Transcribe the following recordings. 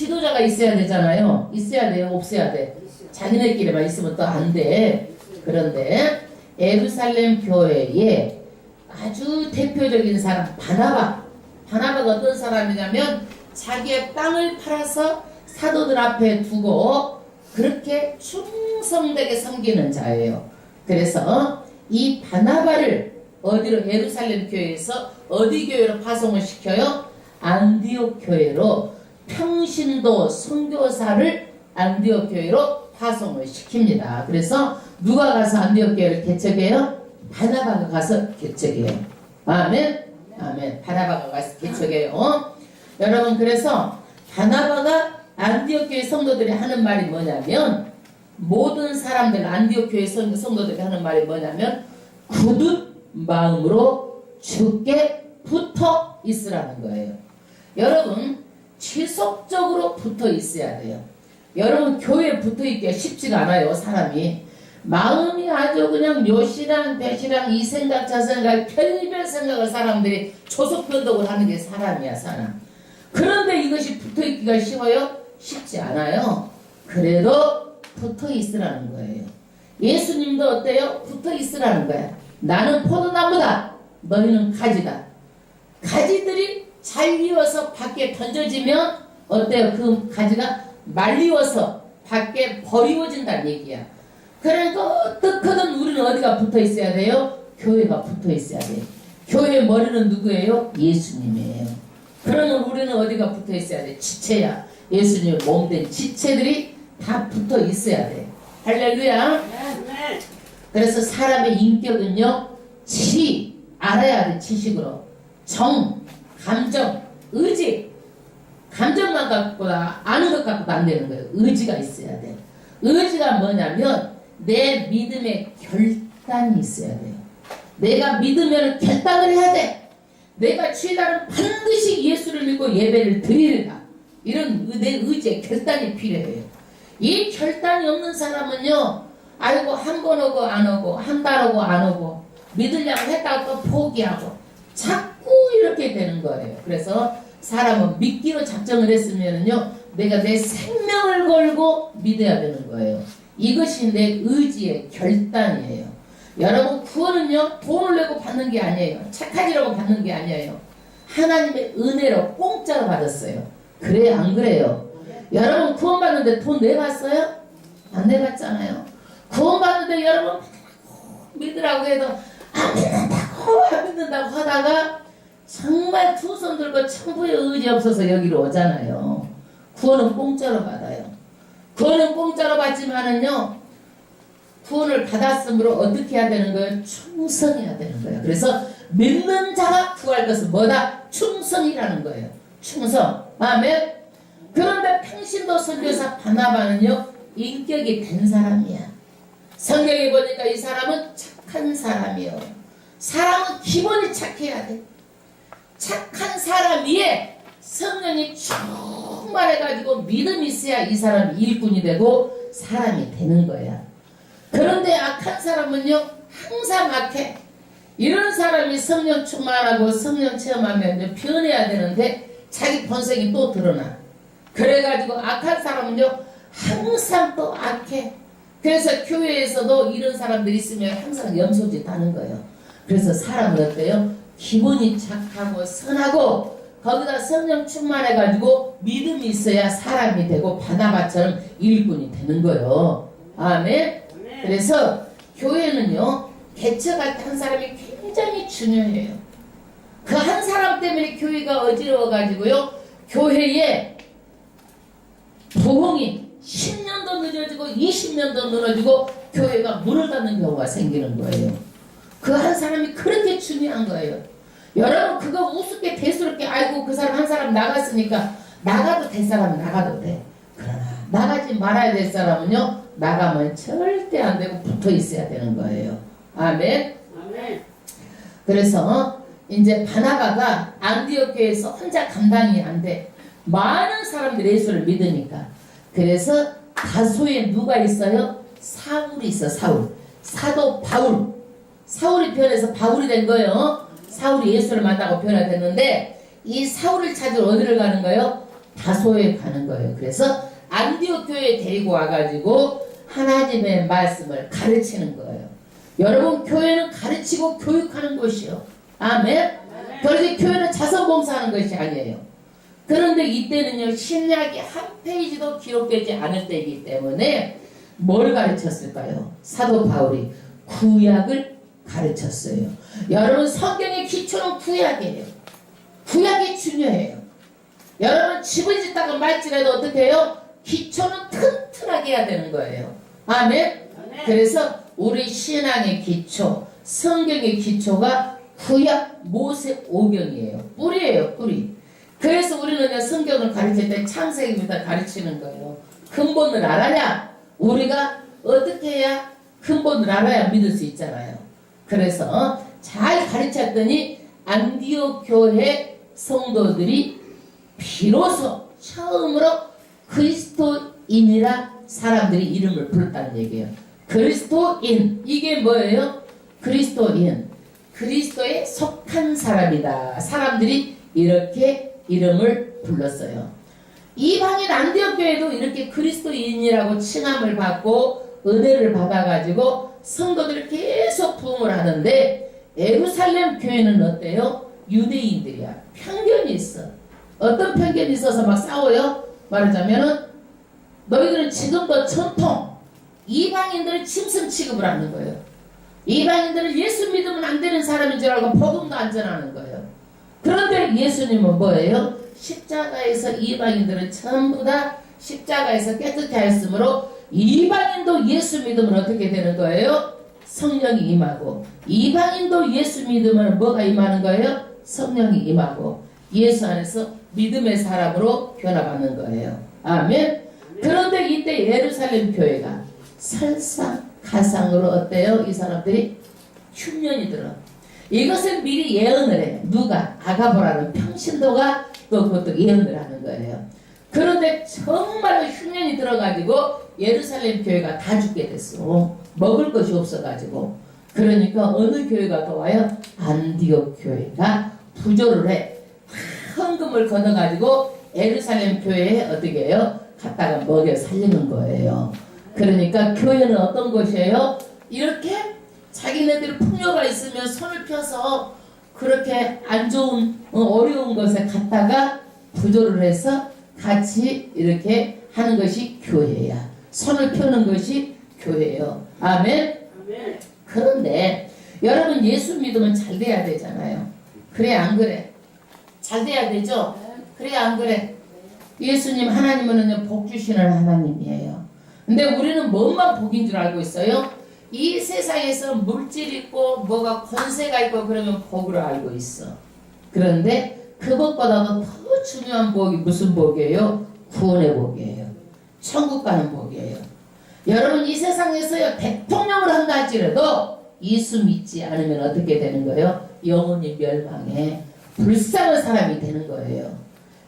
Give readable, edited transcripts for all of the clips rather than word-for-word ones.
지도자가 있어야 되잖아요. 있어야 돼요? 없어야 돼? 자기네끼리만 있으면 또 안 돼. 그런데 예루살렘 교회에 아주 대표적인 사람 바나바가 어떤 사람이냐면 자기의 땅을 팔아서 사도들 앞에 두고 그렇게 충성되게 섬기는 자예요. 그래서 이 바나바를 어디로 예루살렘 교회에서 어디 교회로 파송을 시켜요? 안디옥 교회로 평신도 선교사를 안디옥 교회로 파송을 시킵니다. 그래서 누가 가서 안디옥 교회를 개척해요? 바나바가 가서 개척해요. 아멘. 아멘. 바나바가 가서 개척해요. 여러분, 그래서 바나바가 안디옥 교회 성도들이 하는 말이 뭐냐면, 모든 사람들 안디옥 교회 성도들이 하는 말이 뭐냐면 굳은 마음으로 주께 붙어 있으라는 거예요. 여러분, 지속적으로 붙어 있어야 돼요. 여러분, 교회에 붙어 있기가 쉽지가 않아요. 사람이 마음이 아주 그냥 요시랑 배시랑 이 생각 저 생각 별별 생각을 사람들이 조속변동을 하는 게 사람이야, 사람. 그런데 이것이 붙어 있기가 쉬워요? 쉽지 않아요. 그래도 붙어 있으라는 거예요. 예수님도 어때요? 붙어 있으라는 거야. 나는 포도나무다. 너희는 가지다. 가지들이 잘 익어서 밖에 던져지면 어때요? 그 가지가 말리워서 밖에 버리워진다는 얘기야. 그러니까 어떻게든 우리는 어디가 붙어 있어야 돼요? 교회가 붙어 있어야 돼요. 교회의 머리는 누구예요? 예수님이에요. 그러면 우리는 어디가 붙어 있어야 돼? 지체야. 예수님의 몸된 지체들이 다 붙어 있어야 돼. 할렐루야. 그래서 사람의 인격은요, 알아야 돼. 지식으로. 정, 감정, 의지. 감정만 갖고 아는 것 갖고도 안 되는 거예요. 의지가 있어야 돼. 의지가 뭐냐면 내 믿음의 결단이 있어야 돼요. 내가 믿으면 결단을 해야 돼. 내가 주일날은 반드시 예수를 믿고 예배를 드리리라. 이런 내 의지의 결단이 필요해요. 이 결단이 없는 사람은요, 아이고 한 번 오고 안 오고 한 달 오고 안 오고 믿으려고 했다가 또 포기하고 자꾸 이렇게 되는 거예요. 그래서 사람은 믿기로 작정을 했으면요, 내가 내 생명을 걸고 믿어야 되는 거예요. 이것이 내 의지의 결단이에요. 여러분, 구원은요 돈을 내고 받는 게 아니에요. 착하지라고 받는 게 아니에요. 하나님의 은혜로 공짜로 받았어요. 그래요, 안 그래요? 여러분, 구원 받는데 돈 내봤어요? 안 내봤잖아요. 구원 받는데 여러분 믿으라고 해도 안 믿는다고 하다가 정말 두 손 들고 천부의 의지 없어서 여기로 오잖아요. 구원은 공짜로 받아요. 구원은 공짜로 받지만은요, 구원을 받았으므로 어떻게 해야 되는 거예요? 충성해야 되는 거예요. 그래서 믿는 자가 구할 것은 뭐다? 충성이라는 거예요. 충성. 아멘. 그런데 평신도 선교사 바나바는요, 인격이 된 사람이야. 성경에 보니까 이 사람은 착한 사람이요. 사람은 기본이 착해야 돼. 착한 사람 위에 성령이 충만해가지고 믿음이 있어야 이 사람이 일꾼이 되고 사람이 되는 거야. 그런데 악한 사람은요, 항상 악해. 이런 사람이 성령 충만하고 성령 체험하면 변해야 되는데 자기 본성이 또 드러나. 그래가지고 악한 사람은요, 항상 또 악해. 그래서 교회에서도 이런 사람들이 있으면 항상 염소짓 하는 거예요. 그래서 사람은 어때요? 기본이 착하고 선하고 거기다 성령 충만해가지고 믿음이 있어야 사람이 되고 바나바처럼 일꾼이 되는 거예요. 아멘. 그래서 교회는요, 개척할 때 한 사람이 굉장히 중요해요. 그 한 사람 때문에 교회가 어지러워가지고요, 교회에 부흥이 10년도 늦어지고 20년도 늘어지고 교회가 문을 닫는 경우가 생기는 거예요. 그 한 사람이 그렇게 중요한 거예요. 여러분, 그거 우습게 대수롭게 아이고 그 사람 한 사람 나갔으니까 나가도 될 사람은 나가도 돼. 그러나 나가지 말아야 될 사람은요, 나가면 절대 안 되고 붙어 있어야 되는 거예요. 아멘. 아멘. 그래서 이제 바나바가 안디옥 교회에서 혼자 감당이 안 돼. 많은 사람들이 예수를 믿으니까. 그래서 다소에 누가 있어요? 사울이 있어. 사도 바울. 사울이 변해서 바울이 된 거예요. 사울이 예수를 만나고 변화됐는데 이 사울을 찾으러 어디를 가는 거예요? 다소에 가는 거예요. 그래서 안디옥 교회에 데리고 와가지고 하나님의 말씀을 가르치는 거예요. 여러분, 교회는 가르치고 교육하는 곳이요. 아멘. 그런데 교회는 자선봉사하는 것이 아니에요. 그런데 이때는요, 신약이 한 페이지도 기록되지 않을 때이기 때문에 뭘 가르쳤을까요? 사도 바울이 구약을 가르쳤어요. 여러분, 성경의 기초는 구약이에요. 구약이 중요해요. 여러분, 집을 짓다가 말지라도 어떻게 해요? 기초는 튼튼하게 해야 되는 거예요. 아멘. 그래서 우리 신앙의 기초, 성경의 기초가 구약 모세 오경이에요. 뿌리예요, 뿌리. 그래서 우리는 성경을 가르칠 때 창세기부터 가르치는 거예요. 근본을 알아야 우리가 어떻게 해야 근본을 알아야 믿을 수 있잖아요. 그래서 잘 가르쳤더니 안디옥 교회 성도들이 비로소 처음으로 그리스도인이라 사람들이 이름을 불렀다는 얘기예요. 그리스도인, 이게 뭐예요? 그리스도인, 그리스도에 속한 사람이다. 사람들이 이렇게 이름을 불렀어요. 이방인 안디옥 교회도 이렇게 그리스도인이라고 칭함을 받고 은혜를 받아가지고 성도들이 계속 부흥을 하는데, 예루살렘 교회는 어때요? 유대인들이야. 편견이 있어. 어떤 편견이 있어서 막 싸워요? 말하자면은 너희들은 지금도 전통 이방인들을 짐승 취급을 하는 거예요. 이방인들은 예수 믿으면 안 되는 사람인 줄 알고 복음도 안 전하는 거예요. 그런데 예수님은 뭐예요? 십자가에서 이방인들은 전부 다 십자가에서 깨끗게 하였으므로 이방인도 예수 믿으면 어떻게 되는 거예요? 성령이 임하고, 이방인도 예수 믿으면 뭐가 임하는 거예요? 성령이 임하고, 예수 안에서 믿음의 사람으로 변화받는 거예요. 아멘. 그런데 이때 예루살렘 교회가 설상가상으로 어때요? 이 사람들이 흉년이 들어. 이것을 미리 예언을 해. 누가? 아가보라는 평신도가 또 그것도 예언을 하는 거예요. 그런데 정말로 흉년이 들어가지고 예루살렘 교회가 다 죽게 됐어. 먹을 것이 없어가지고. 그러니까 어느 교회가 또 와요? 안디옥 교회가 부조를 해. 헌금을 걷어가지고 예루살렘 교회에 어떻게 해요? 갖다가 먹여 살리는 거예요. 그러니까 교회는 어떤 곳이에요? 이렇게 자기네들 풍요가 있으면 손을 펴서 그렇게 안 좋은 어려운 것에 갖다가 부조를 해서 같이 이렇게 하는 것이 교회야. 손을 펴는 것이 교회예요. 아멘. 그런데 여러분, 예수 믿으면 잘 돼야 되잖아요. 그래 안 그래? 잘 돼야 되죠? 그래 안 그래? 예수님, 하나님은 복 주시는 하나님이에요. 근데 우리는 뭔만 복인 줄 알고 있어요? 이 세상에서 물질 있고 뭐가 권세가 있고 그러면 복으로 알고 있어. 그런데 그것보다도 더 중요한 복이 무슨 복이에요? 구원의 복이에요. 천국 가는 복이에요. 여러분, 이 세상에서 대통령을 한다 할지라도 예수 믿지 않으면 어떻게 되는 거예요? 영원히 멸망해 불쌍한 사람이 되는 거예요.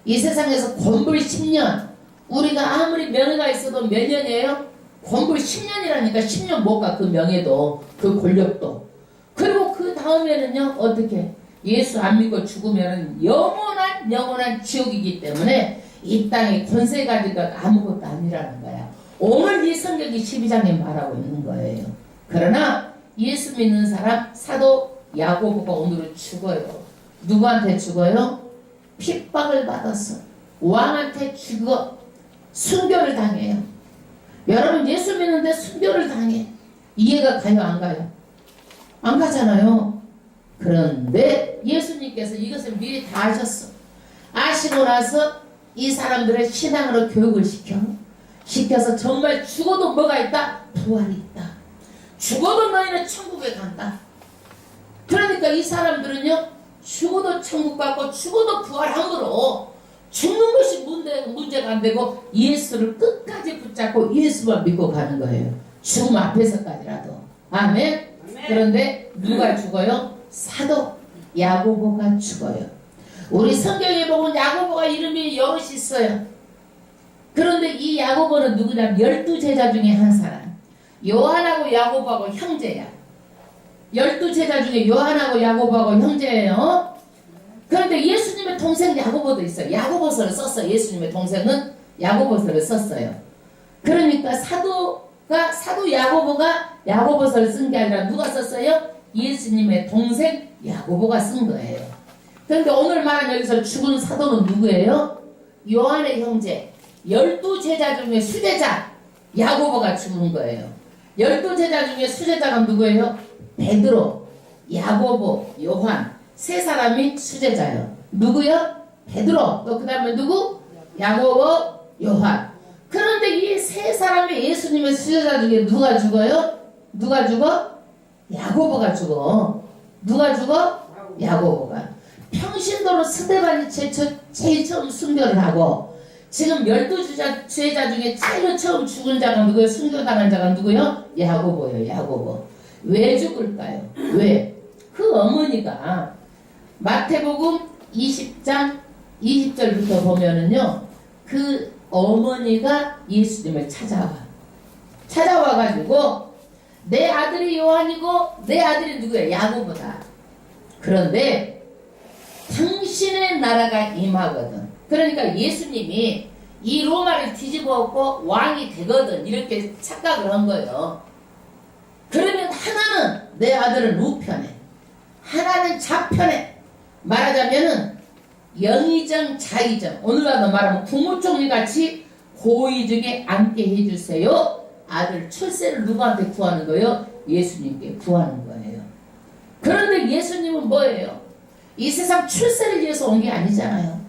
이 세상에서 권불 10년, 우리가 아무리 명예가 있어도 몇 년이에요? 권불 10년이라니까 10년 못 가. 그 명예도, 그 권력도. 그리고 그 다음에는요, 어떻게? 예수 안 믿고 죽으면 영원한 지옥이기 때문에 이 땅에 권세 가진 것 아무것도 아니라는 거야. 오늘 이 성경이 12장에 말하고 있는 거예요. 그러나 예수 믿는 사람, 사도 야고보가 오늘은 죽어요. 누구한테 죽어요? 핍박을 받아서 왕한테 죽어 순교를 당해요. 여러분, 예수 믿는데 순교를 당해. 이해가 가요, 안 가요? 안 가잖아요. 그런데 예수님께서 이것을 미리 다 아셨어. 아시고 나서 이 사람들의 신앙으로 교육을 시켜서 정말 죽어도 뭐가 있다? 부활이 있다. 죽어도 너희는 천국에 간다. 그러니까 이 사람들은요, 죽어도 천국 가고 죽어도 부활함으로 죽는 것이 문제가 안 되고 예수를 끝까지 붙잡고 예수만 믿고 가는 거예요. 죽음 앞에서까지라도. 아멘. 그런데 누가 죽어요? 사도 야고보가 죽어요. 우리 성경에 보면 야고보가 이름이 여럿이 있어요. 그런데 이 야고보는 누구냐? 12제자 중에 한 사람. 요한하고 야고보하고 형제야. 12제자 중에 요한하고 야고보하고 형제예요. 그런데 예수님의 동생 야고보도 있어요. 야고보서를 썼어요. 예수님의 동생은 야고보서를 썼어요. 그러니까 사도 야고보가 야고보서를 쓴 게 아니라 누가 썼어요? 예수님의 동생 야고보가 쓴 거예요. 그런데 오늘 말한 여기서 죽은 사도는 누구예요? 요한의 형제 12제자 중에 수제자 야고보가 죽은 거예요. 12제자 중에 수제자가 누구예요? 베드로, 야고보, 요한 세 사람이 수제자예요. 누구요? 베드로. 또 그 다음에 누구? 야고보, 요한. 그런데 이 세 사람의 예수님의 수제자 중에 누가 죽어요? 누가 죽어? 야고보가 죽어. 누가 죽어? 야고보가. 평신도로 스데반이 제일 처음 순교를 하고 지금 12주자 중에 제일 처음 죽은 자가 누구예요? 순교당한 자가 누구예요? 야고보예요. 야고보. 왜 죽을까요? 왜? 그 어머니가 마태복음 20장 20절부터 보면은요. 그 어머니가 예수님을 찾아와가지고 내 아들이 요한이고 내 아들이 누구야? 야고보다. 그런데 당신의 나라가 임하거든. 그러니까 예수님이 이 로마를 뒤집어 엎고 왕이 되거든. 이렇게 착각을 한 거예요. 그러면 하나는 내 아들은 우편에, 하나는 좌편에. 말하자면은 영의정, 자의정. 오늘날도 말하면 국무총리 같이 고위직에 앉게 해주세요. 아들 출세를 누구한테 구하는 거예요? 예수님께 구하는 거예요. 그런데 예수님은 뭐예요? 이 세상 출세를 위해서 온 게 아니잖아요.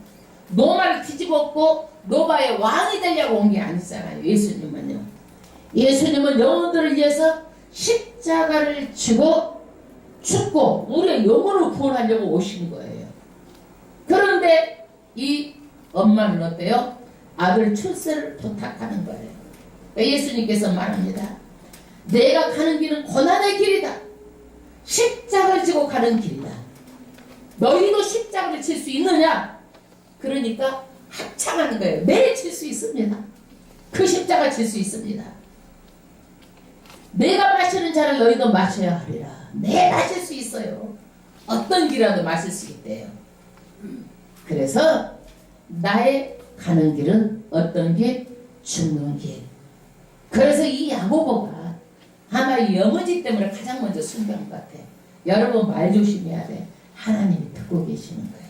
로마를 뒤집었고 로마의 왕이 되려고 온 게 아니잖아요. 예수님은요. 예수님은 영혼들을 위해서 십자가를 지고 죽고 우리의 영혼을 구원하려고 오신 거예요. 그런데 이 엄마는 어때요? 아들 출세를 부탁하는 거예요. 예수님께서 말합니다. 내가 가는 길은 고난의 길이다. 십자가를 지고 가는 길이다. 너희도 십자가를 칠 수 있느냐? 그러니까 합창하는 거예요. 네, 칠 수 있습니다. 그 십자가 칠 수 있습니다. 내가 마시는 잔을 너희도 마셔야 하리라. 네, 마실 수 있어요. 어떤 길이라도 마실 수 있대요. 그래서 나의 가는 길은 어떤 길? 죽는 길. 그래서 이 야고보가 아마 이 어머니 때문에 가장 먼저 순교한 것 같아요. 여러분 말 조심해야 돼. 하나님이 듣고 계시는 거예요.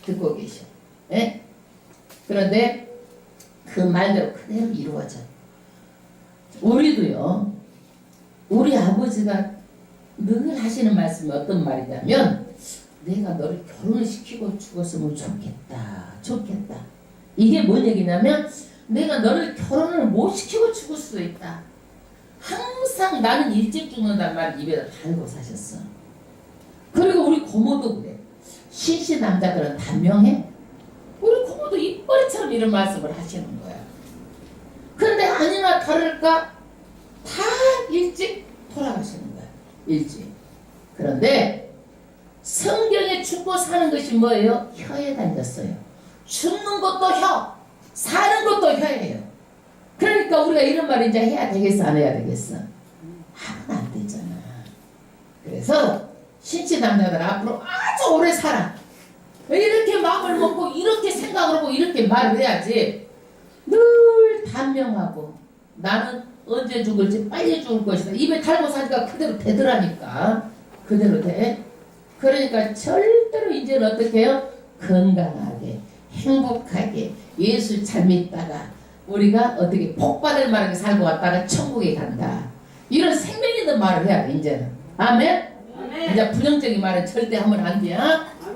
듣고 계셔. 네? 그런데 그 말대로 그대로 이루어져. 우리도요. 우리 아버지가 늘 하시는 말씀이 어떤 말이냐면 내가 너를 결혼시키고 죽었으면 좋겠다. 좋겠다. 이게 뭔 얘기냐면 내가 너를 결혼을 못 시키고 죽을 수도 있다. 항상 나는 일찍 죽는단 말 입에다 달고 사셨어. 그리고 우리 고모도 그래. 신씨 남자들은 단명해. 우리 고모도 입버릇처럼 이런 말씀을 하시는 거야. 그런데 아니나 다를까 다 일찍 돌아가시는 거야. 일찍. 그런데 성경에 죽고 사는 것이 뭐예요? 혀에 달렸어요. 죽는 것도 혀, 사는 것도 혀예요. 그러니까 우리가 이런 말 이제 해야 되겠어, 안 해야 되겠어? 하면 안 되잖아. 그래서 신치 남자들 앞으로 아주 오래 살아. 이렇게 마음을 먹고 이렇게 생각을 하고 이렇게 말을 해야지. 늘 단명하고 나는 언제 죽을지 빨리 죽을 것이다. 입에 달고 사니까 그대로 되더라니까. 그대로 돼. 그러니까 절대로 이제는 어떻게 해요? 건강하게 행복하게 예수 잘 믿다가 우리가 어떻게 복받을 만하게 살고 왔다가 천국에 간다. 이런 생명 있는 말을 해야 돼 이제는. 아멘? 아멘. 이제 부정적인 말은 절대 하면 안 돼요.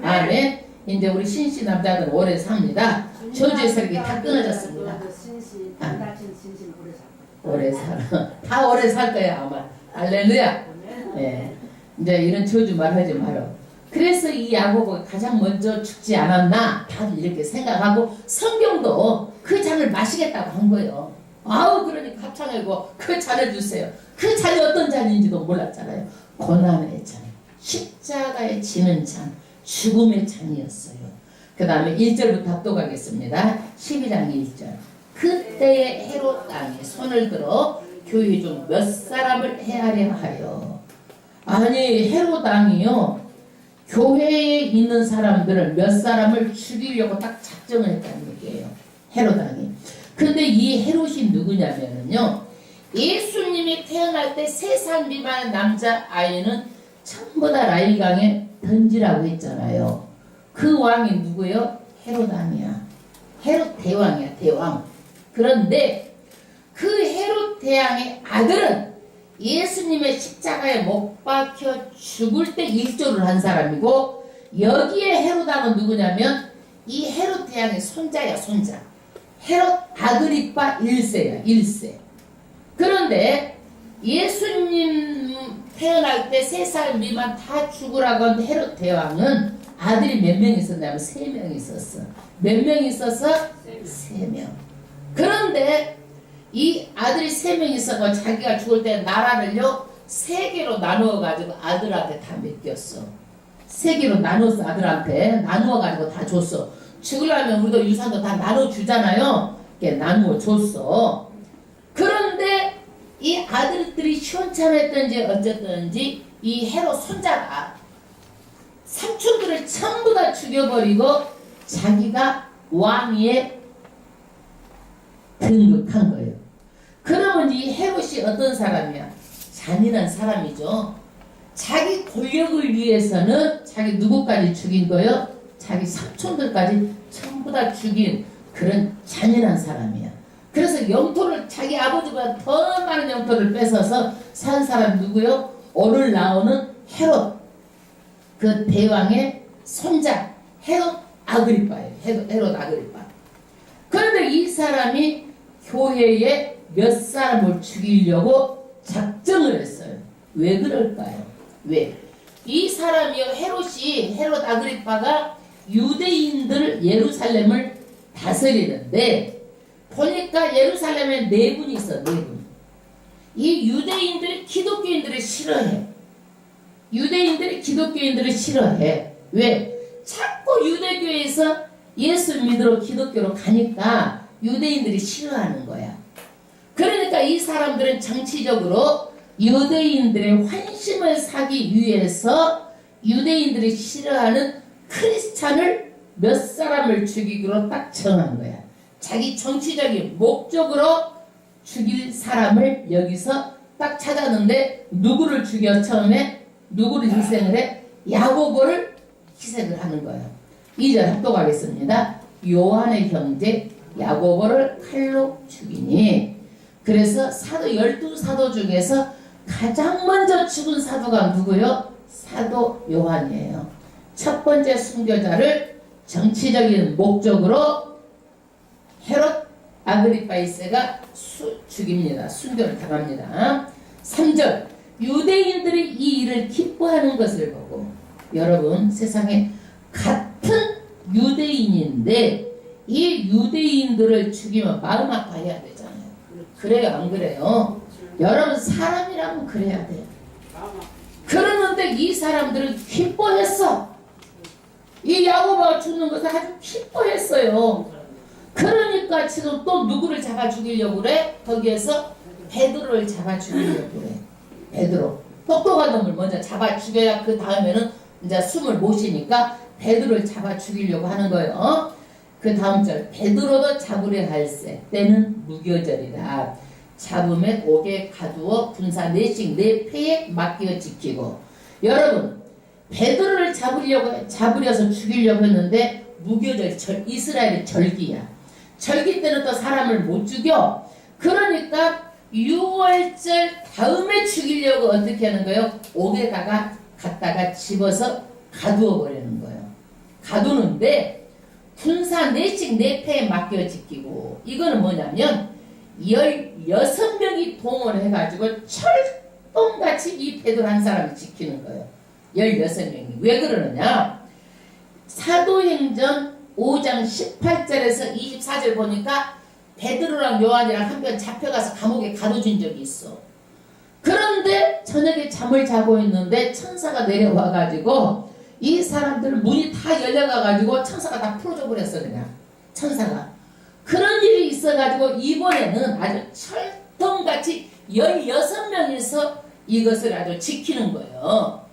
아멘. 아멘. 이제 우리 신씨 남자들은 오래 삽니다. 저주에서 이렇게 다 끊어졌습니다. 오래 살아. 다 오래 살 거야 아마. 할렐루야. 네. 이제 이런 저주 말하지 말어. 그래서 이 야고보가 가장 먼저 죽지 않았나 다들 이렇게 생각하고 성경도 그 잔을 마시겠다고 한 거예요. 아우 그러니까 합창하고 그 잔을 주세요. 그 잔이 어떤 잔인지도 몰랐잖아요. 고난의 잔, 십자가에 지는 잔, 죽음의 잔이었어요. 그 다음에 1절부터 합독하겠습니다. 12장 1절. 그때의 헤롯 왕이 손을 들어 교회 중 몇 사람을 해하려 하여. 아니 헤롯 왕이요 교회에 있는 사람들을 몇 사람을 죽이려고 딱 작정을 했다는 얘기예요. 헤롯왕이. 근데 이 헤롯이 누구냐면요. 예수님이 태어날 때 3살 미만의 남자아이는 전부 다 나일강에 던지라고 했잖아요. 그 왕이 누구예요? 헤롯왕이야. 헤롯 대왕이야, 대왕. 그런데 그 헤롯 대왕의 아들은 예수님의 십자가에 못 박혀 죽을 때 일조를 한 사람이고, 여기에 헤롯왕은 누구냐면 이 헤롯 대왕의 손자야, 손자. 헤롯 아그리파 1세야, 1세. 그런데 예수님 태어날 때 3살 미만 다 죽으라고 한 헤롯 대왕은 아들이 몇 명 있었냐면 3명 있었어. 몇 명 있었어? 3명. 그런데 이 아들이 3명 있어서 자기가 죽을 때 나라를요 3개로 나누어 가지고 아들한테 다 맡겼어. 3개로 나눴어. 아들한테 나누어 가지고 다 줬어. 죽으려면 우리도 유산도 다 나눠주잖아요. 이렇게 나누어 줬어. 그런데 이 아들들이 시원찮았던지 어쨌든지 이 헤롯 손자가 삼촌들을 전부 다 죽여버리고 자기가 왕위에 등극한 거예요. 그러면 이 헤롯이 어떤 사람이야? 잔인한 사람이죠. 자기 권력을 위해서는 자기 누구까지 죽인 거예요? 자기 삼촌들까지 전부 다 죽인 그런 잔인한 사람이야. 그래서 영토를 자기 아버지보다 더 많은 영토를 뺏어서 산 사람 누구요? 오늘 나오는 헤롯, 그 대왕의 손자 헤롯 아그리파예요. 헤롯 아그리파. 그런데 이 사람이 교회에 몇 사람을 죽이려고 작정을 했어요. 왜 그럴까요? 왜? 이 사람이요, 헤롯 아그리파가 유대인들 예루살렘을 다스리는데 보니까 예루살렘에 4분이 있어. 4분. 이 유대인들이 기독교인들을 싫어해. 유대인들이 기독교인들을 싫어해. 왜? 자꾸 유대교에서 예수 믿으러 기독교로 가니까 유대인들이 싫어하는 거야. 그러니까 이 사람들은 정치적으로 유대인들의 환심을 사기 위해서 유대인들이 싫어하는 크리스찬을 몇 사람을 죽이기로 딱 정한 거야. 자기 정치적인 목적으로 죽일 사람을 여기서 딱 찾았는데 누구를 죽여? 처음에 누구를 희생을 해? 야고보를 희생을 하는 거예요. 2절 합독하겠습니다. 요한의 형제 야고보를 칼로 죽이니. 그래서 사도 12사도 중에서 가장 먼저 죽은 사도가 누구요? 사도 요한이에요. 첫 번째 순교자를 정치적인 목적으로 헤롯 아그리파 1세가 죽입니다. 순교를 당합니다. 3절 유대인들이 이 일을 기뻐하는 것을 보고, 여러분 세상에 같은 유대인인데 이 유대인들을 죽이면 마음 아파해야 되잖아요. 그래요, 안 그래요? 여러분 사람이라면 그래야 돼요. 그러는데 이 사람들은 기뻐했어. 이 야고보가 죽는 것을 아주 기뻐했어요. 그러니까 지금 또 누구를 잡아 죽이려고 그래? 거기에서 베드로를 잡아 죽이려고 그래. 베드로. 똑똑한 놈을 먼저 잡아 죽여야 그 다음에는 이제 숨을 못 쉬니까 베드로를 잡아 죽이려고 하는 거예요. 그 다음 절. 베드로도 잡으려 할세. 때는 무교절이라. 잡음에 옥에 가두어 군사 4씩 4패에 맡겨 지키고. 여러분 베드로를 잡으려서 죽이려고 했는데 무교절, 이스라엘의 절기야. 절기 때는 또 사람을 못 죽여. 그러니까 6월절 다음에 죽이려고 어떻게 하는 거예요? 옥에다가 갖다가 집어서 가두어 버리는 거예요. 가두는데 군사 4씩 4패에 맡겨 지키고. 이거는 뭐냐면 16명이 동원해가지고 철동같이 이 베드로 한 사람을 지키는 거예요. 16명이. 왜 그러느냐? 사도행전 5장 18절에서 24절 보니까 베드로랑 요한이랑 한편 잡혀가서 감옥에 가둬진 적이 있어. 그런데 저녁에 잠을 자고 있는데 천사가 내려와가지고 이 사람들 문이 다 열려가가지고 천사가 다 풀어줘 버렸어. 그냥 천사가. 그런 일이 있어가지고 이번에는 아주 철통같이 16명이서 이것을 아주 지키는 거예요.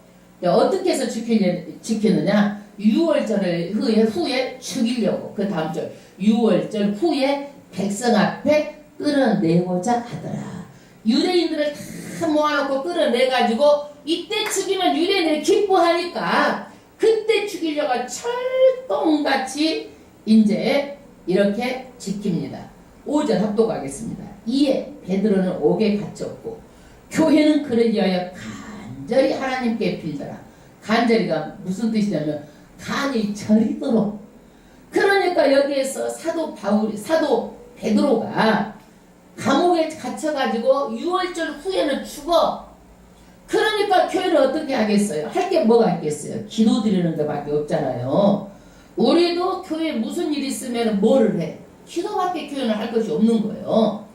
어떻게 해서 지키느냐? 6월절 후에 죽이려고. 그 다음 절 6월절 후에 백성 앞에 끌어내고자 하더라. 유대인들을 다 모아놓고 끌어내가지고 이때 죽이면 유대인들이 기뻐하니까 그때 죽이려고 철동같이 이제 이렇게 지킵니다. 5절 합독하겠습니다. 이에 베드로는 옥에 갇혔고 교회는 그를 위하여 간절히 하나님께 빌더라. 간절히가 무슨 뜻이냐면 간이 저리도록. 그러니까 여기에서 사도 베드로가 감옥에 갇혀가지고 6월절 후에는 죽어. 그러니까 교회는 어떻게 하겠어요? 할 게 뭐가 있겠어요? 기도 드리는 것밖에 없잖아요. 우리도 교회에 무슨 일이 있으면 뭐를 해? 기도밖에 교회는 할 것이 없는 거예요.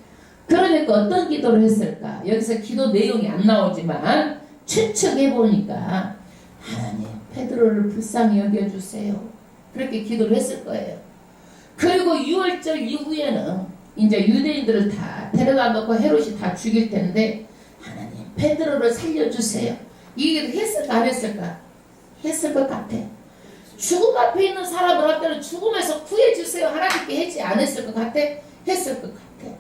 그러니까 어떤 기도를 했을까? 여기서 기도 내용이 안 나오지만 추측해 보니까 하나님 베드로를 불쌍히 여겨주세요. 그렇게 기도를 했을 거예요. 그리고 6월절 이후에는 이제 유대인들을 다 데려다 놓고 헤롯이 다 죽일 텐데 하나님 베드로를 살려주세요. 이게 했을까 안 했을까? 했을 것 같아. 죽음 앞에 있는 사람을 할 때는 죽음에서 구해주세요 하나님께 했지 안 했을 것 같아? 했을 것 같아.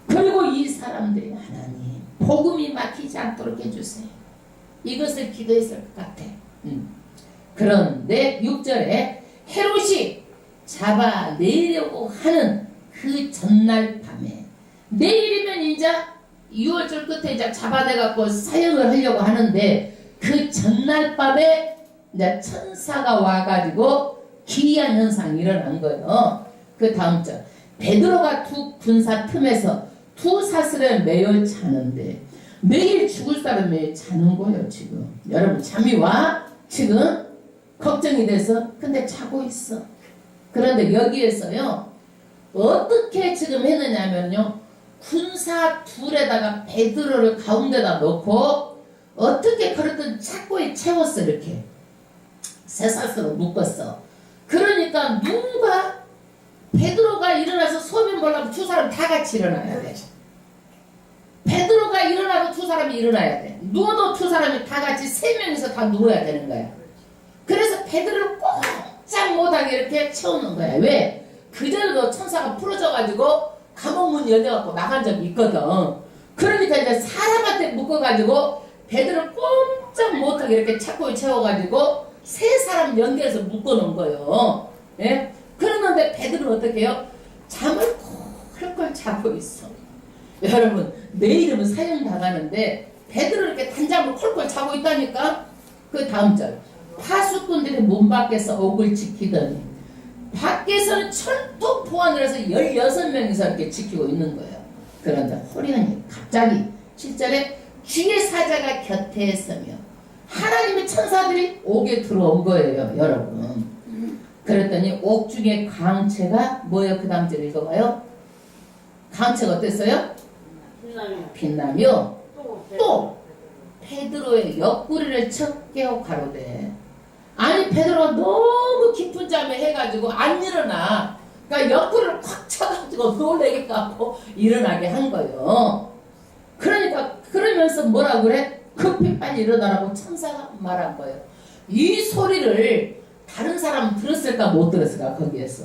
그리고 이 사람들이 하나님 복음이 막히지 않도록 해주세요. 이것을 기도했을 것 같아. 그런데 6절에 헤롯이 잡아내려고 하는 그 전날 밤에 내일이면 이제 6월절 끝에 이제 잡아내갖고 사형을 하려고 하는데 그 전날 밤에 이제 천사가 와가지고 기이한 현상이 일어난 거예요. 그 다음 절 베드로가 두 군사 틈에서 두 사슬에 매여 자는데 매일 죽을 사람이 자는 거예요. 지금 여러분 잠이 와? 지금 걱정이 돼서 근데 자고 있어. 그런데 여기에서요 어떻게 지금 했느냐면요 군사 둘에다가 베드로를 가운데다 놓고 어떻게 그랬든 착고에 채웠어. 이렇게 쇠사슬로 묶었어. 그러니까 누가 베드로가 일어나서 소변 보려면 두 사람 다 같이 일어나야 돼. 베드로가 일어나도 두 사람이 일어나야 돼. 누워도 두 사람이 다 같이 세 명이서 다 누워야 되는 거야. 그래서 베드로를 꼼짝 못하게 이렇게 채우는 거야. 왜? 그전에도 천사가 풀어져가지고 감옥 문 열려갖고 나간 적이 있거든. 그러니까 이제 사람한테 묶어가지고 베드로를 꼼짝 못하게 이렇게 착고에 채워가지고 세 사람 연결해서 묶어놓은 거예요. 예? 그러는데 베드로는 어떻게 해요? 잠을 콜콜 자고 있어. 여러분 내일이면 사형 당하는데 베드로 이렇게 단잠을 콜콜 자고 있다니까. 그 다음 절 파수꾼들이 문 밖에서 옥을 지키더니 밖에서는 철도 포환을 해서 16명이서 이렇게 지키고 있는 거예요. 그런데 호련히 갑자기 7절에 주의 사자가 곁에 있으며 하나님의 천사들이 옥에 들어온 거예요. 여러분 그랬더니 옥 중에 광채가 뭐예요? 그 다음 절 읽어봐요. 광채가 어땠어요? 빛나며 또 베드로의 옆구리를 쳐 깨어 가로되. 아니 베드로가 너무 깊은 잠에 해가지고 안 일어나. 그러니까 옆구리를 콱 쳐가지고 놀래게 갖고 일어나게 한 거예요. 그러니까 그러면서 뭐라 그래? 급히 빨리 일어나라고 천사가 말한 거예요. 이 소리를 다른 사람은 들었을까 못 들었을까? 거기에서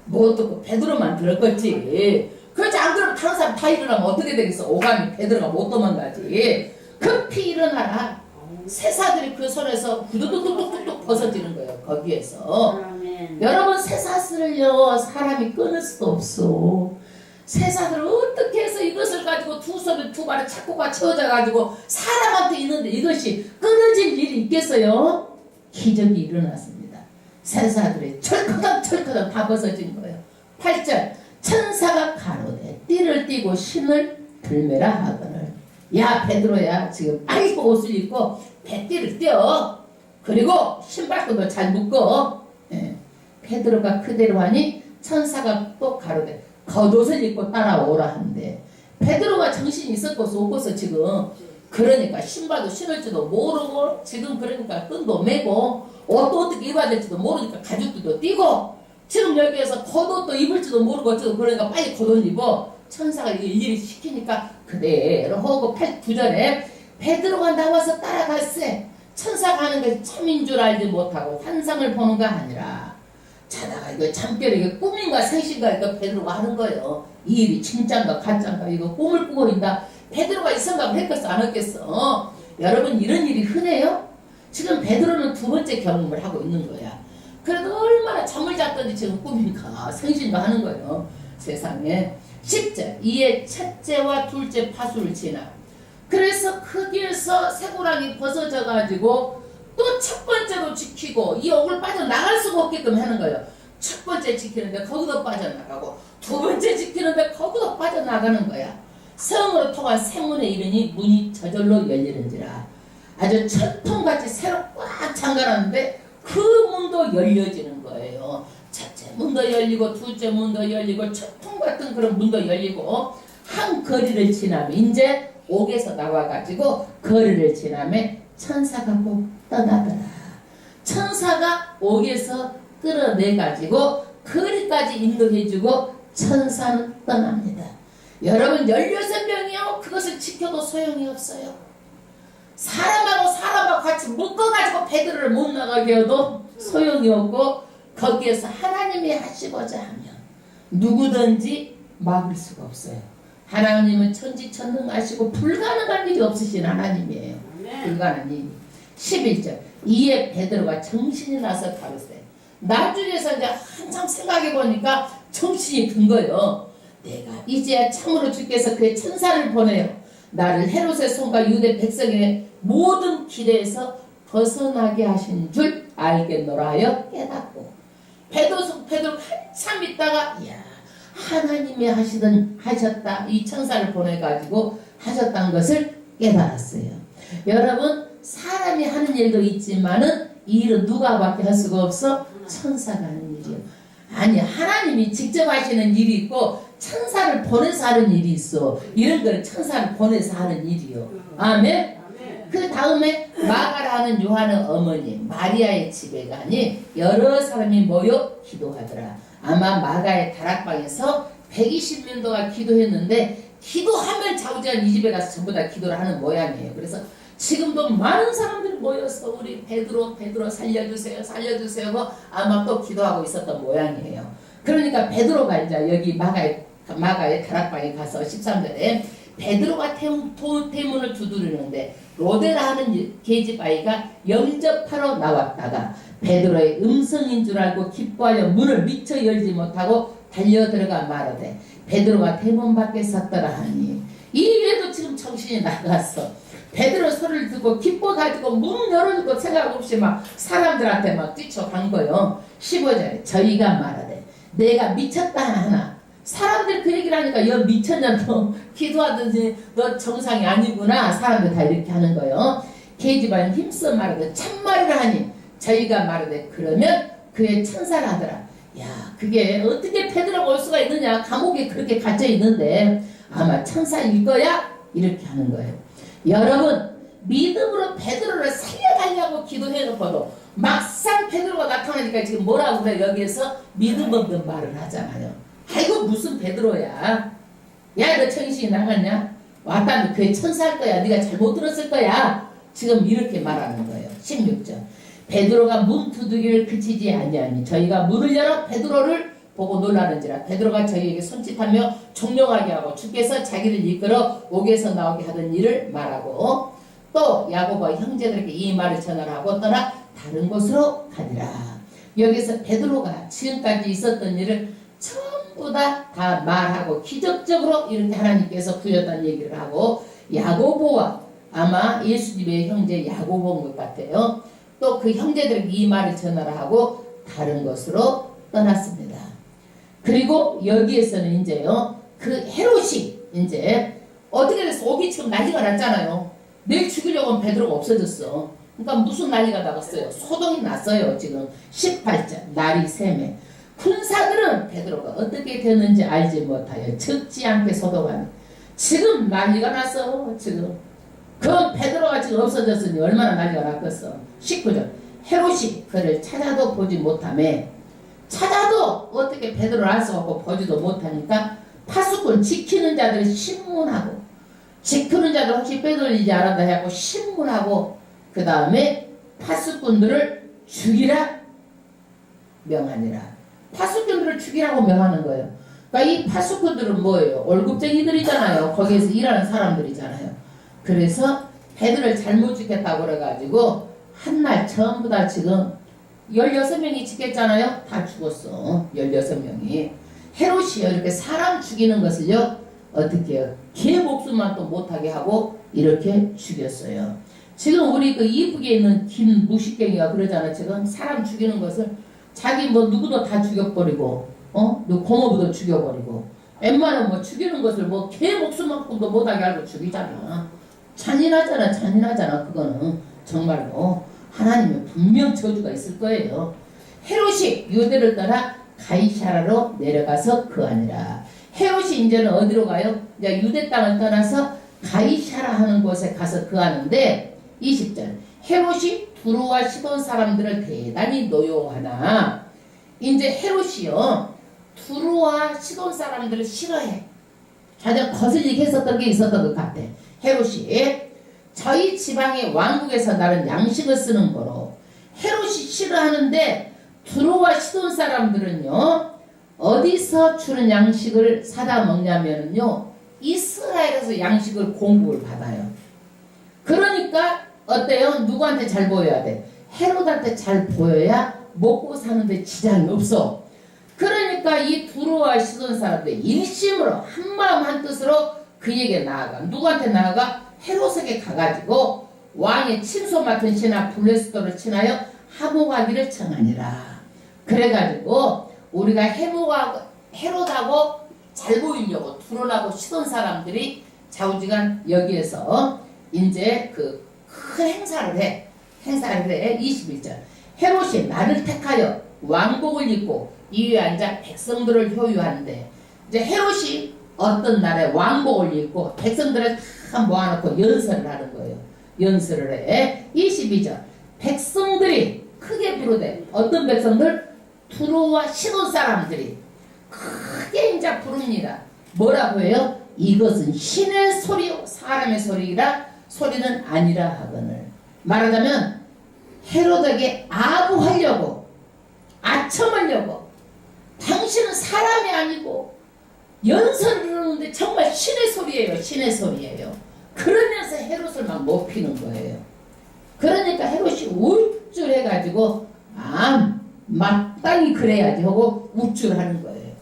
못 듣고 베드로만 들었겠지. 그렇지 안 그러면 다른 사람 다 일어나면 어떻게 되겠어? 오감이 베드로가 못 도망가지. 급히 일어나라. 새사들이 그 손에서 구두둑둑둑둑 벗어지는 거예요. 거기에서. 여러분 새사슬을요 사람이 끊을 수도 없어. 새사슬을 어떻게 해서 이것을 가지고 두 손에 두 발에 착고가 채워져 가지고 사람한테 있는데 이것이 끊어질 일이 있겠어요? 기적이 일어났습니다. 새사들이 철커덕 다 벗어진 거예요. 8절 천사가 가로되 띠를 띠고 신을 들매라 하거늘. 야 베드로야 지금 빨리 옷을 입고 배띠를 떼어. 그리고 신발끈도 잘 묶어. 예. 베드로가 그대로 하니 천사가 또 가로되 겉옷을 입고 따라오라 한대. 베드로가 정신이 있었고 없어서 지금 그러니까 신발도 신을지도 모르고 지금 그러니까 끈도 매고 옷도 어떻게 입어야 될지도 모르니까 가죽도 띄고 지금 여기에서 겉옷도 입을지도 모르고 지금 그러니까 빨리 겉옷 입어. 천사가 일일이 시키니까 그대로 하고 9절에 베드로가 나와서 따라갈세. 천사가 하는 것이 참인 줄 알지 못하고 환상을 보는 거 아니라 자다가 이거 잠결에 이거 꿈인가 생신가 이거 베드로가 하는 거예요. 이 일이 진짠가 가짠가 이거 꿈을 꾸고 있다. 베드로가 이 생각을 했겠어 안 했겠어? 여러분 이런 일이 흔해요? 지금 베드로는 두 번째 경험을 하고 있는 거야. 그래도 얼마나 잠을 잤던지 지금 꿈인가 생신가 하는 거예요. 세상에. 10절 이에 첫째와 둘째 파수를 지나 그래서 거기에서 쇠고랑이 벗어져 가지고 또 첫 번째로 지키고 이 옥을 빠져나갈 수가 없게끔 하는 거예요. 첫 번째 지키는데 거기도 빠져나가고 두 번째 지키는데 거기도 빠져나가는 거야. 성으로 통한 생문에 이르니 문이 저절로 열리는지라. 아주 철통같이 새로 꽉 잠가놨는데 그 문도 열려지는 거예요. 첫째 문도 열리고 둘째 문도 열리고 철통 같은 그런 문도 열리고 한 거리를 지나면 이제 옥에서 나와가지고 거리를 지나면 천사가 꼭 떠나더라. 천사가 옥에서 끌어내가지고 거리까지 인도해주고 천사는 떠납니다. 여러분 16명이요 그것을 지켜도 소용이 없어요. 사람하고 같이 묶어가지고 베드로를 못 나가게 해도 소용이 없고 거기에서 하나님이 하시고자 하면 누구든지 막을 수가 없어요. 하나님은 천지천능하시고 불가능한 일이 없으신 하나님이에요. 불가능한 일이. 11절 이에 베드로가 정신이 나서 가로되 나중에서 이제 한참 생각해 보니까 정신이 든 거예요. 내가 이제야 참으로 주께서 그의 천사를 보내요 나를 헤롯의 손과 유대 백성의 모든 기대에서 벗어나게 하신 줄 알겠노라 하여 깨닫고 베드로 한참 있다가 이야 하나님이 하셨다 이 천사를 보내가지고 하셨다는 것을 깨달았어요. 여러분 사람이 하는 일도 있지만은 이 일은 누가밖에 할 수가 없어? 천사가 하는 일이요. 아니 하나님이 직접 하시는 일이 있고 천사를 보내서 하는 일이 있어. 이런 거는 천사를 보내서 하는 일이요. 아멘. 그 다음에 마가라는 요한의 어머니 마리아의 집에 가니 여러 사람이 모여 기도하더라. 아마 마가의 다락방에서 120년 동안 기도했는데 기도하면 자우지간 이 집에 가서 전부 다 기도를 하는 모양이에요. 그래서 지금도 많은 사람들이 모여서 우리 베드로 살려주세요 하고 아마 또 기도하고 있었던 모양이에요. 그러니까 베드로가 이제 여기 마가의 다락방에 가서 13절에 베드로가 대문을 두드리는데 로데라 하는 계집아이가 영접하러 나왔다가 베드로의 음성인 줄 알고 기뻐하여 문을 미처 열지 못하고 달려 들어가 말하되 베드로가 대문 밖에 섰더라 하니 이래도 지금 정신이 나갔어. 베드로 소리를 듣고 기뻐가지고 문 열어주고 생각 없이 막 사람들한테 막 뛰쳐간 거요. 15절에 저희가 말하되 내가 미쳤다 하나 사람들 그 얘기를 하니까 여 미쳤냐 너 기도하든지 너 정상이 아니구나 사람들 다 이렇게 하는 거요. 계집아이는 힘써 말하되 참말을 하니 저희가 말하되 그러면 그의 천사를 하더라. 야 그게 어떻게 베드로가 올 수가 있느냐 감옥에 그렇게 갇혀 있는데 아마 천사일 거야 이렇게 하는 거예요. 여러분 믿음으로 베드로를 살려달라고 기도해놓고도 막상 베드로가 나타나니까 지금 뭐라고 그래 여기에서 믿음 없는 말을 하잖아요. 아이고 무슨 베드로야 야 너 정신이 나갔냐 왔다면 그게 천사일 거야 네가 잘못 들었을 거야 지금 이렇게 말하는 거예요. 16절 베드로가 문 두드기를 그치지 아니하니 저희가 문을 열어 베드로를 보고 놀라는지라 베드로가 저희에게 손짓하며 종용하게 하고 주께서 자기를 이끌어 옥에서 나오게 하던 일을 말하고 또 야고보와 형제들에게 이 말을 전하라고 떠나 다른 곳으로 가니라. 여기서 베드로가 지금까지 있었던 일을 전부 다 말하고 기적적으로 이렇게 하나님께서 부였다는 얘기를 하고 야고보와 아마 예수님의 형제 야고보인 것 같아요. 또 그 형제들에게 이 말을 전하라 하고 다른 곳으로 떠났습니다. 그리고 여기에서는 이제요 그 헤롯이 이제 어떻게 돼서 옥이 지금 난리가 났잖아요. 내일 죽이려고 하면 베드로가 없어졌어. 그러니까 무슨 난리가 나갔어요. 소동이 났어요. 지금 18절 날이 새매 군사들은 베드로가 어떻게 됐는지 알지 못하여 적지 않게 소동하니 지금 난리가 났어. 지금 그 베드로가 지금 없어졌으니 얼마나 난리가 났겠어. 19절 헤롯이 그를 찾아도 보지 못하며 찾아도 어떻게 베드로를 알 수 없고 보지도 못하니까 파수꾼 지키는 자들을 신문하고 지키는 자들 혹시 빼돌리지 않았다 하고 신문하고 그 다음에 파수꾼들을 죽이라 명하니라. 파수꾼들을 죽이라고 명하는 거예요. 그러니까 이 파수꾼들은 뭐예요? 월급쟁이들이잖아요. 거기에서 일하는 사람들이잖아요. 그래서 배들을 잘못 죽겠다고 그래가지고 한날 전부 다 지금 16명이 죽겠잖아요. 다 죽었어. 16명이. 헤롯이요 이렇게 사람 죽이는 것을요 어떻게 해요? 개 목숨만 또 못하게 하고 이렇게 죽였어요. 지금 우리 그 이북에 있는 김무식갱이가 그러잖아. 지금 사람 죽이는 것을 자기 뭐 누구도 다 죽여버리고 누구 공업도 죽여버리고 웬만하면 뭐 죽이는 것을 뭐 개 목숨만큼도 못하게 하고 죽이잖아. 잔인하잖아. 그거는 정말로 하나님의 분명 저주가 있을 거예요. 헤롯이 유대를 떠나 가이사라로 내려가서 거하니라. 헤롯이 이제는 어디로 가요? 이제 유대 땅을 떠나서 가이사라 하는 곳에 가서 거하는데 20절 헤롯이 두로와 시돈 사람들을 대단히 노여워하나 이제 헤롯이요 두로와 시돈 사람들을 싫어해. 자기가 거슬리게 했었던 게 있었던 것 같아. 헤롯이 저희 지방의 왕국에서 나는 양식을 쓰는 거로 헤롯이 싫어하는데 두로와 시돈 사람들은요 어디서 주는 양식을 사다 먹냐면요 이스라엘에서 양식을 공급을 받아요. 그러니까 어때요? 누구한테 잘 보여야 돼? 헤롯한테 잘 보여야 먹고 사는데 지장이 없어. 그러니까 이 두로와 시돈 사람들 일심으로 한마음 한뜻으로 그에게 나아가. 누구한테 나아가? 헤롯에게 가가지고 왕의 침소 맡은 신하 블레스도를 친하여 하목하기를 청하니라. 그래가지고 우리가 헤롯하고 잘 보이려고 두로라고 시돈 사람들이 좌우지간 여기에서 이제 그 큰 행사를 해. 21절 헤롯이 나를 택하여 왕복을 입고 이위에 앉아 백성들을 효유하는데 이제 헤롯이 어떤 날에 왕복을 입고 백성들을 다 모아놓고 연설을 하는 거예요. 연설을 해. 22절 백성들이 크게 부르되 어떤 백성들? 두로와 시돈 사람들이 크게 이제 부릅니다. 뭐라고 해요? 이것은 신의 소리요 사람의 소리라 소리는 아니라 하거늘. 말하자면 헤롯에게 아부하려고 아첨하려고 당신은 사람이 아니고 연설을 하는데 정말 신의 소리예요. 신의 소리예요. 그러면서 헤롯을 막 높이는 거예요. 그러니까 헤롯이 우쭐해가지고 마땅히 그래야지 하고 우쭐하는 거예요.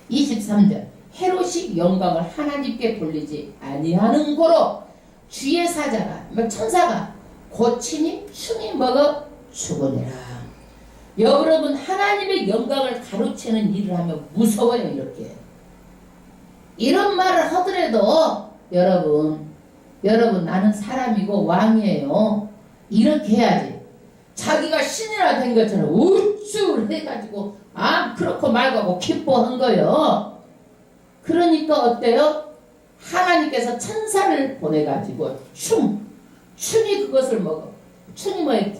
23절 헤롯이 영광을 하나님께 돌리지 아니하는 고로 주의 사자가 천사가 고치니 충이 먹어 죽으니라. 여러분 하나님의 영광을 가로채는 일을 하면 무서워요. 이렇게 이런 말을 하더라도 여러분 나는 사람이고 왕이에요. 이렇게 해야지. 자기가 신이라 된 것처럼 우쭐해가지고 그렇고 말고 기뻐한 거예요. 그러니까 어때요? 하나님께서 천사를 보내가지고 충이 그것을 먹어. 충이 뭐예요?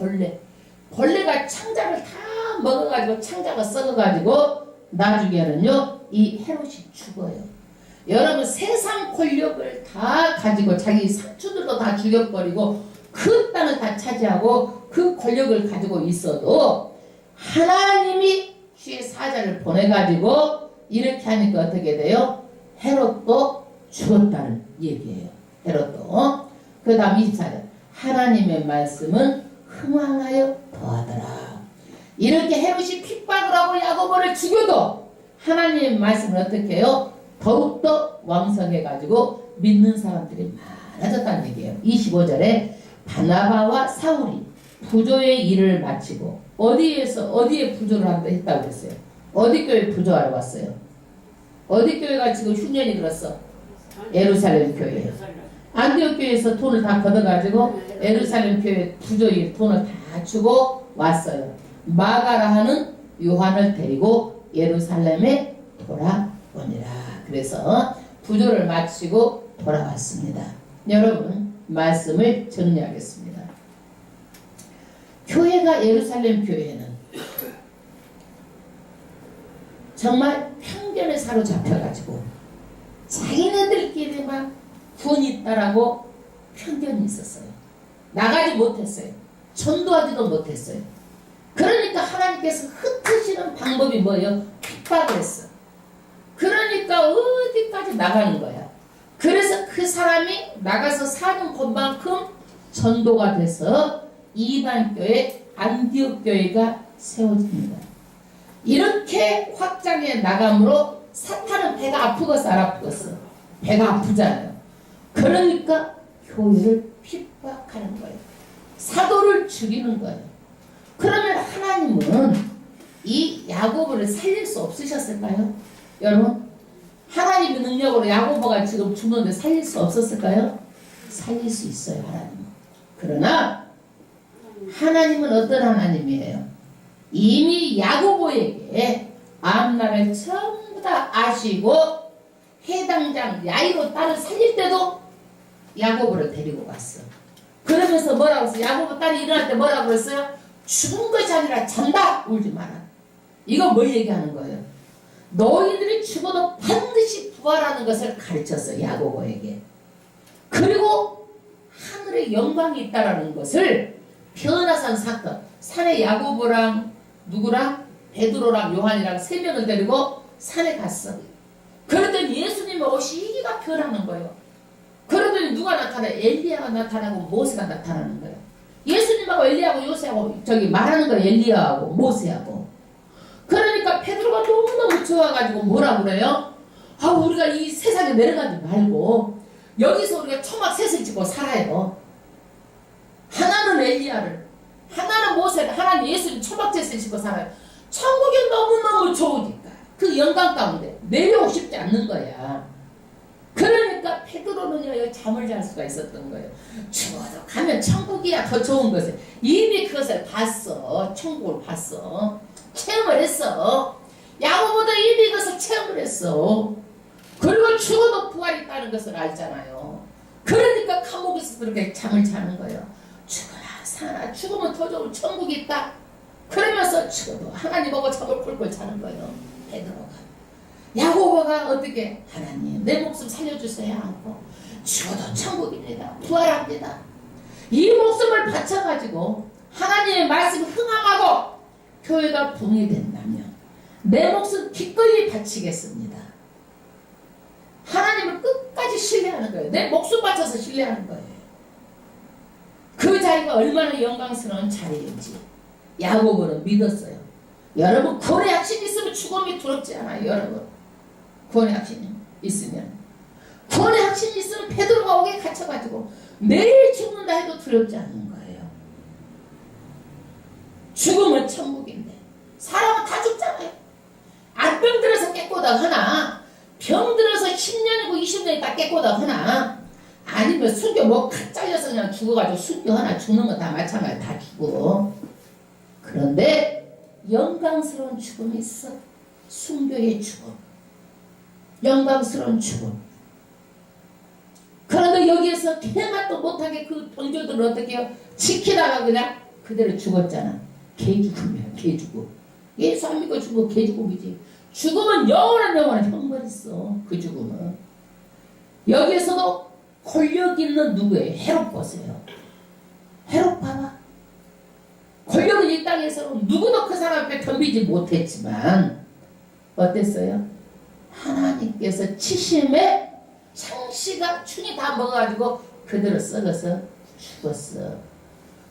벌레가 창자를 다 먹어가지고 창자가 썩어가지고 나중에는요 이 헤롯이 죽어요. 여러분 세상 권력을 다 가지고 자기 상추들도 다 죽여버리고 그 땅을 다 차지하고 그 권력을 가지고 있어도 하나님이 주의 사자를 보내가지고 이렇게 하니까 어떻게 돼요? 헤롯도 죽었다는 얘기예요. 헤롯도. 그 다음 24절 하나님의 말씀은 흥왕하여 더하더라. 이렇게 헤롯이 핍박을 하고 야고보를 죽여도 하나님의 말씀을 어떻게 해요? 더욱더 왕성해가지고 믿는 사람들이 많아졌다는 얘기예요. 25절에 바나바와 사울이 부조의 일을 마치고 어디에 부조를 했다고 했어요? 어디 교회 부조하러 왔어요? 어디 교회가 지금 흉년이 들었어? 예루살렘 교회. 안디옥 교회에서 돈을 다 걷어가지고 예루살렘 교회 부조의 돈을 다 주고 왔어요. 마가라 하는 요한을 데리고 예루살렘에 돌아오니라. 그래서 부조를 마치고 돌아왔습니다. 여러분 말씀을 정리하겠습니다. 교회가 예루살렘 교회는 정말 편견에 사로잡혀가지고 자기네들끼리 막 돈 있다라고 편견이 있었어요. 나가지 못했어요. 전도하지도 못했어요. 그러니까 하나님께서 흩으시는 방법이 뭐예요? 핍박을 했어. 그러니까 어디까지 나가는 거야. 그래서 그 사람이 나가서 사는 것만큼 전도가 돼서 이방교회 안디옥 교회가 세워집니다. 이렇게 확장해 나감으로 사탄은 배가 아프겠어 안 아프겠어? 배가 아프잖아요. 그러니까 교회를 핍박하는 거예요. 사도를 죽이는 거예요. 그러면 하나님은 이 야고보를 살릴 수 없으셨을까요? 여러분, 하나님의 능력으로 야고보가 지금 죽는데 살릴 수 없었을까요? 살릴 수 있어요, 하나님은. 그러나 하나님은 어떤 하나님이에요? 이미 야고보에게 앞날을 전부 다 아시고 해당장 야이로 딸을 살릴 때도 야고보를 데리고 갔어. 그러면서 뭐라고 했어요? 야고보 딸이 일어날 때 뭐라고 그랬어요? 죽은 것이 아니라 잔다! 울지 마라. 이거 뭘 얘기하는 거예요? 너희들이 죽어도 반드시 부활하는 것을 가르쳤어요. 야고보에게. 그리고 하늘에 영광이 있다라는 것을 변화산 사건. 산에 야고보랑 누구랑? 베드로랑 요한이랑 3명을 데리고 산에 갔어. 그러더니 예수님의 옷이가 변하는 거예요. 그러더니 누가 나타나? 엘리야가 나타나고 모세가 나타나는 거예요. 예수님하고 엘리야하고 요새하고 저기 말하는 거 엘리야하고 모세하고. 그러니까 베드로가 너무너무 좋아가지고 뭐라 그래요? 아, 우리가 이 세상에 내려가지 말고 여기서 우리가 초막 셋을 짓고 살아요. 하나는 엘리야를, 하나는 모세를, 하나는 예수님 초막 셋을 짓고 살아요. 천국이 너무너무 좋으니까 그 영광 가운데 내려오고 싶지 않는 거야. 그러니까 베드로는 잠을 잘 수가 있었던 거예요. 죽어도 가면 천국이야. 더 좋은 것을 이미 그것을 봤어. 천국을 봤어. 체험을 했어. 야고보도 이미 그것을 체험을 했어. 그리고 죽어도 부활이 있다는 것을 알잖아요. 그러니까 감옥에서 그렇게 잠을 자는 거예요. 죽어라 사나 죽으면 더 좋은 천국이 있다. 그러면서 죽어도 하나님하고 잠을 꿀꿀 자는 거예요. 베드로가. 야고보가 어떻게? 하나님 내 목숨 살려주세요 하고 죽어도 천국입니다. 부활합니다. 이 목숨을 바쳐가지고 하나님의 말씀을 흥함하고 교회가 붕괴된다면 내 목숨 기꺼이 바치겠습니다. 하나님을 끝까지 신뢰하는 거예요. 내 목숨 바쳐서 신뢰하는 거예요. 그 자리가 얼마나 영광스러운 자리인지 야고보는 믿었어요. 여러분 구원의 확신이 있으면 죽음이 두렵지 않아요. 여러분 구원의 확신이 있으면, 구원의 확신이 있으면 베드로가 옥에 갇혀가지고 매일 죽는다 해도 두렵지 않는 거예요. 죽음은 천국인데 사람은 다 죽잖아요. 안 병들어서 깨꼬다 하나, 병들어서 10년이고 20년이 다 깨꼬다 하나, 아니면 순교 칵 잘려서 그냥 죽어가지고 순교 하나 죽는 거 다 마찬가지 다 죽어. 그런데 영광스러운 죽음이 있어. 순교의 죽음, 영광스러운 죽음. 그런데 여기에서 개맛도 못하게 그 병조들을 어떻게 해요? 지키다가 그냥 그대로 죽었잖아. 개죽음이야. 개죽음. 예수 안 믿고 죽어 개죽음이지. 죽음은 영원한 형벌 있어. 그 죽음은. 여기에서도 권력 있는 누구예요? 헤롯 보세요. 헤롯 봐봐. 권력은 이 땅에서는 누구도 그 사람 앞에 덤비지 못했지만 어땠어요? 하나님께서 치심에 창시가 충이 다 먹어가지고 그대로 썩어서 죽었어.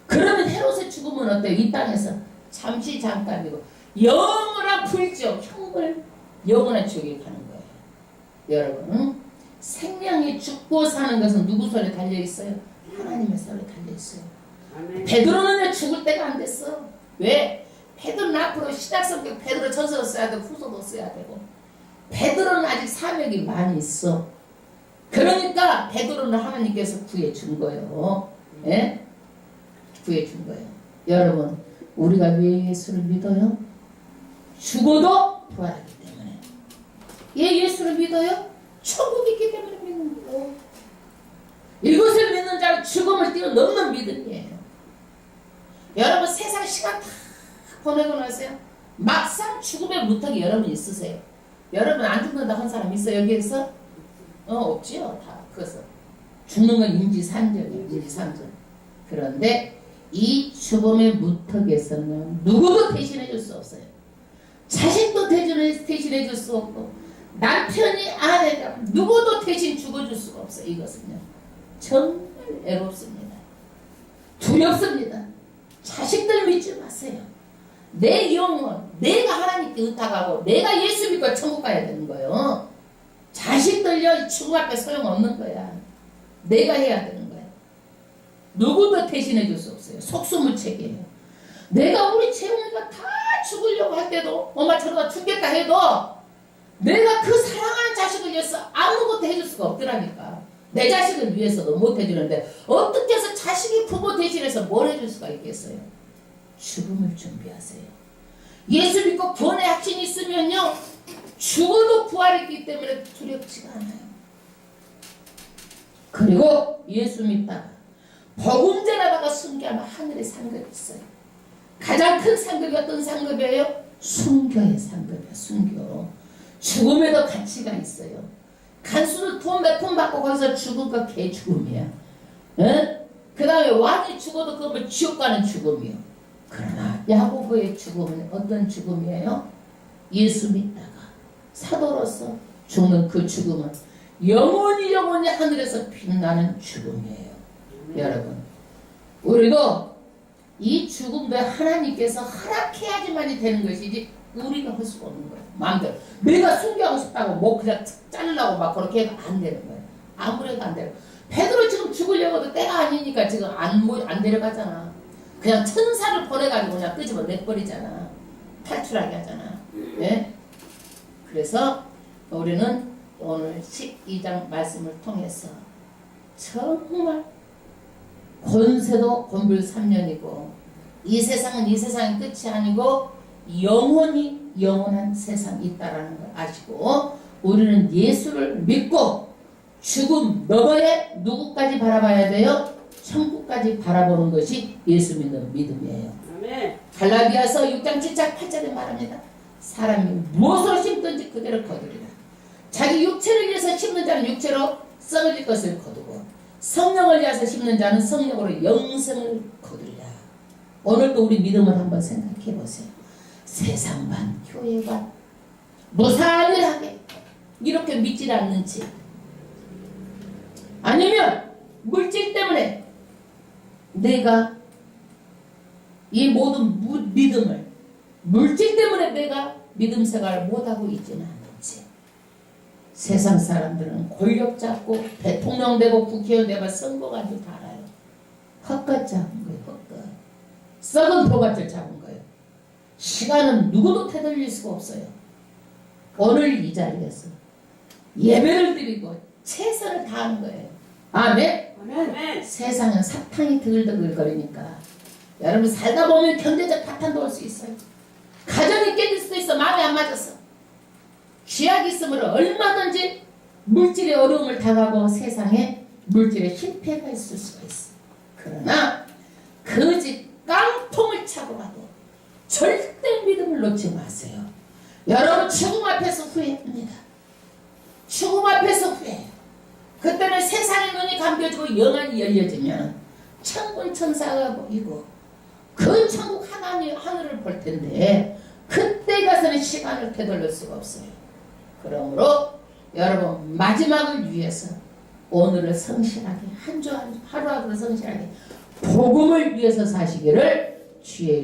그러면 헤롯의 죽음은 어때요? 이 땅에서 잠시 잠깐이고 영원한 불지옥 형벌, 영원한 지옥에 가는 거예요. 여러분, 생명이 죽고 사는 것은 누구 손에 달려있어요? 하나님의 손에 달려있어요. 베드로는 죽을 때가 안 됐어. 왜? 베드로는 앞으로 신약성경 베드로 전서도 써야 되고 후서도 써야 되고, 베드로는 아직 사명이 많이 있어. 그러니까 베드로는 하나님께서 구해준 거예요. 예? 구해준 거예요. 여러분, 우리가 왜 예수를 믿어요? 죽어도 부활하기 때문에. 예, 예수를 믿어요? 천국이 있기 때문에 믿는 거예요. 이것을 믿는 자는 죽음을 뛰어넘는 믿음이에요. 여러분, 세상 시간 다 보내고 나서요, 막상 죽음의 문턱이 여러분 있으세요? 여러분 안 죽는다 한 사람 있어요? 여기에서? 없지요. 다 그것은 죽는 건 인지상정이에요. 인지상정. 그런데 이 죽음의 무턱에서는 누구도 대신해 줄 수 없어요. 자식도 대신해 줄 수 없고 남편이 아내가 누구도 대신 죽어줄 수가 없어요. 이것은요 정말 애롭습니다. 두렵습니다. 자식들 믿지 마세요. 내 영혼 내가 하나님께 의탁하고 내가 예수 믿고 천국 가야 되는 거예요. 자식들요 죽음 앞에 소용없는 거야. 내가 해야 되는 거야. 누구도 대신해 줄 수 없어요. 속수무책이에요. 내가 우리 재훈이가 다 죽으려고 할 때도 엄마 저러다 죽겠다 해도 내가 그 사랑하는 자식을 위해서 아무것도 해줄 수가 없더라니까. 내 자식을 위해서도 못 해주는데 어떻게 해서 자식이 부모 대신해서 뭘 해줄 수가 있겠어요. 죽음을 준비하세요. 예수 믿고 구원의 확신이 있으면요 죽어도 부활했기 때문에 두렵지가 않아요. 그리고 예수 믿다가 복음 전하다가 순교하면 하늘에 상급이 있어요. 가장 큰 상급이 어떤 상급이에요? 순교의 상급이에요. 순교. 죽음에도 가치가 있어요. 간수는 돈 몇 푼 받고 거기서 죽은 거 개죽음이야. 그 다음에 왕이 죽어도 그러면 지옥 가는 죽음이요. 그러나 야고보의 죽음은 어떤 죽음이에요? 예수 믿다가 사도로서 죽는 그 죽음은 영원히 하늘에서 빛나는 죽음이에요. 여러분 우리도 이 죽음도 하나님께서 허락해야지만이 되는 것이지 우리가 할 수가 없는 거예요. 마음대로 내가 순교하고 싶다고 뭐 그냥 자르려고 막 그렇게 해도 안 되는 거예요. 아무래도 안 돼요. 베드로 지금 죽으려고도 때가 아니니까 지금 안 데려가잖아. 그냥 천사를 보내가지고 그냥 끄집어 내버리잖아. 탈출하게 하잖아. 네? 그래서 우리는 오늘 12장 말씀을 통해서 정말 권세도 곤불3년이고 이 세상은 이 세상의 끝이 아니고 영원히 영원한 세상이 있다라는 걸 아시고 우리는 예수를 믿고 죽음 너머에 누구까지 바라봐야 돼요? 천국까지 바라보는 것이 예수 믿는 믿음이에요. 아멘. 갈라디아서 6장 7장 8절에 말합니다. 사람이 무엇으로 심든지 그대로 거두리라. 자기 육체를 위해서 심는 자는 육체로 썩어질 것을 거두고 성령을 위해서 심는 자는 성령으로 영생을 거두리라. 오늘도 우리 믿음을 한번 생각해 보세요. 세상 반 교회 반 무사일하게 이렇게 믿질 않는지 아니면 물질 때문에 내가 이 모든 믿음을 물질 때문에 내가 믿음 생활을 못하고 있지는 않는지. 세상 사람들은 권력 잡고 대통령 되고 국회의원 되고 선거가 줄 다 알아요. 헛것 잡은 거예요. 헛것. 썩은 도밭을 잡은 거예요. 시간은 누구도 되돌릴 수가 없어요. 오늘 이 자리에서 예배를 드리고 최선을 다하는 거예요. 아멘? 아멘. 세상은 사탕이 드글드글거리니까 여러분 살다 보면 경제적 파탄도 올 수 있어요. 가정이 깨질 수도 있어. 마음에 안 맞아서. 쥐약이 있으면 얼마든지 물질의 어려움을 당하고 세상에 물질의 실패가 있을 수가 있어. 그러나 거짓 깡통을 차고 가도 절대 믿음을 놓지 마세요. 여러분 죽음 앞에서 후회합니다. 죽음 앞에서 후회해요. 그때는 세상의 눈이 감겨지고 영안이 열려지면 천군 천사가 보이고 그 천국 하늘을 볼 텐데 그때 가서는 시간을 되돌릴 수가 없어요. 그러므로 여러분 마지막을 위해서 오늘을 성실하게 한 주 하루하루 성실하게 복음을 위해서 사시기를 주의